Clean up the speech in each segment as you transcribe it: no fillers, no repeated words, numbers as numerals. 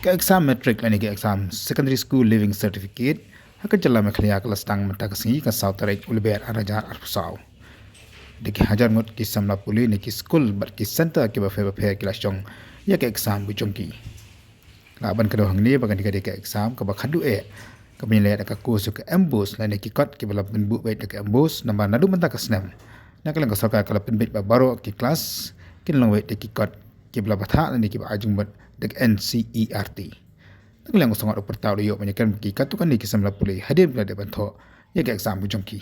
Ke exam matric lani ke exam secondary school living certificate haka jalla makhliya kelas tang mata kasingi ka sautarek ulber araja arpusau. Deki hajar ngot ki samla puli ni ki school bat ki center ki ba fe kelas jong ya ke exam bu jongki. La ban kado hang ni bagan dika ke exam ka ba khadu ka binle ka kursu ke embus lani ki kot ki bala penbu bait ke embus namba nadu menta ka snam. Nakalang ka soka kala penbit ba baro ki kelas kin long wait ki kot ki bala batha lani ki ba ajung bat dek NCERT. Naglang ko sangat opertaw yo panyakan ki katukan ni kisam la puli hadir bila de banto ya ke exam bu jongki.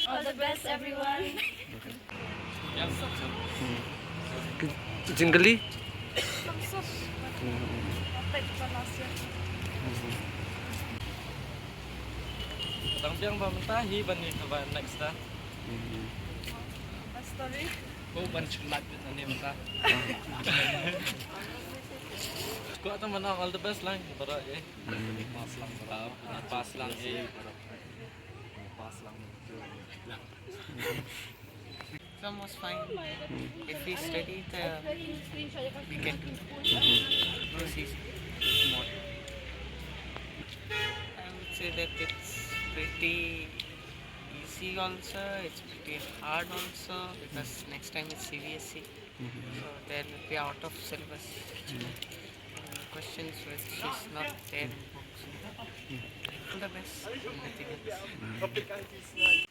All the best, everyone. Jinggali. Tang biang ba mentahi ban ni ka ba next ta? Story. Ko ban chulat ni menta. Ko ata mana all the best lang para pas lang Exam was fine. If we study, we can proceed more. I would say that it's pretty easy also. It's pretty hard also because next time it's CBSE. So there will be out of syllabus. And questions which is not there in books. All the best. Nothing else.